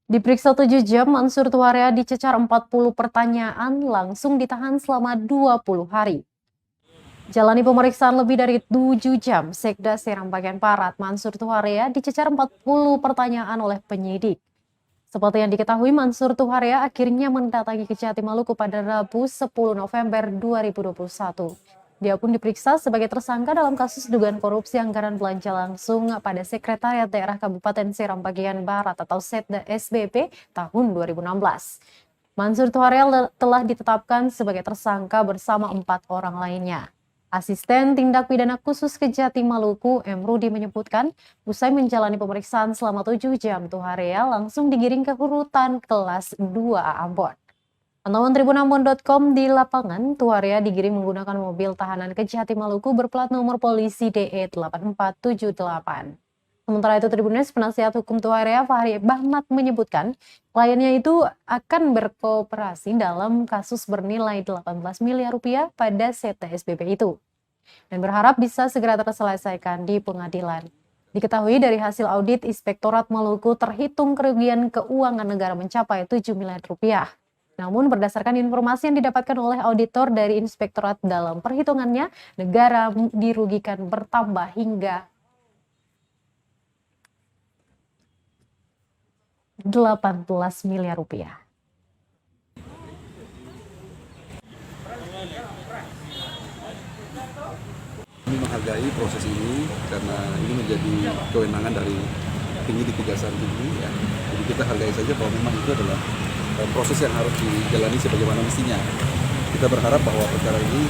Diperiksa 7 jam, Mansur Tuarea dicecar 40 pertanyaan, langsung ditahan selama 20 hari. Jalani pemeriksaan lebih dari 7 jam, Sekda Seram Bagian Barat, Mansur Tuarea dicecar 40 pertanyaan oleh penyidik. Seperti yang diketahui, Mansur Tuarea akhirnya mendatangi Kejati Maluku pada Rabu 10 November 2021. Dia pun diperiksa sebagai tersangka dalam kasus dugaan korupsi anggaran belanja langsung pada Sekretariat Daerah Kabupaten Seram Bagian Barat atau Setda SBP tahun 2016. Mansur Tuarea telah ditetapkan sebagai tersangka bersama 4 orang lainnya. Asisten Tindak Pidana Khusus Kejati Maluku, M. Rudi menyebutkan, usai menjalani pemeriksaan selama 7 jam, Tuarea langsung digiring ke rutan kelas 2A Ambon. Pantauan tribunambon.com di lapangan, Tuarea digiring menggunakan mobil tahanan Kejati Maluku berplat nomor polisi DE 8478. Sementara itu, Tribunnews penasihat hukum Tuarea Fahri Bahmat menyebutkan kliennya itu akan berkooperasi dalam kasus bernilai 18 miliar rupiah pada Setda SBP itu dan berharap bisa segera terselesaikan di pengadilan. Diketahui dari hasil audit Inspektorat Maluku terhitung kerugian keuangan negara mencapai 7 miliar rupiah. Namun berdasarkan informasi yang didapatkan oleh auditor dari Inspektorat dalam perhitungannya, negara dirugikan bertambah hingga 18 miliar rupiah. Kami menghargai proses ini karena ini menjadi kewenangan dari penyidik Kejaksaan Tinggi. Ya. Jadi kita hargai saja bahwa memang itu adalah proses yang harus dijalani sebagaimana mestinya. Kita berharap bahwa perkara ini,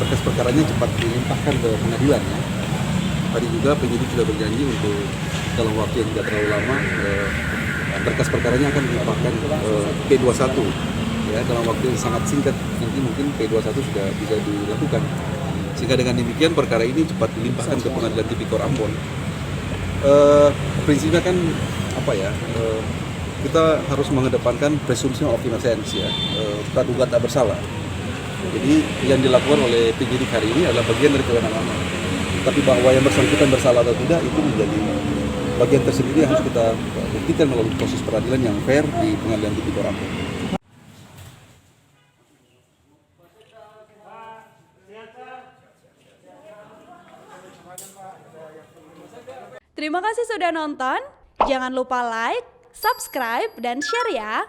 berkas perkaranya cepat dilimpahkan ke pengadilan. Ya. Tadi juga penyidik sudah berjanji untuk dalam waktu yang tidak terlalu lama, berkas perkaranya akan dilimpahkan P21. Ya, dalam waktu yang sangat singkat, nanti mungkin P21 sudah bisa dilakukan. Sehingga dengan demikian perkara ini cepat dilimpahkan ke Pengadilan Tipikor Ambon. Prinsipnya kan kita harus mengedepankan presumption of innocence ya, praduga tak bersalah. Jadi yang dilakukan oleh penyidik hari ini adalah bagian dari kewenangan. Tapi bahwa yang bersangkutan bersalah atau tidak itu menjadi bagian tersendiri yang harus kita buktikan melalui proses peradilan yang fair di Pengadilan Tipikor Ambon. Terima kasih sudah nonton. Jangan lupa like, subscribe, dan share ya.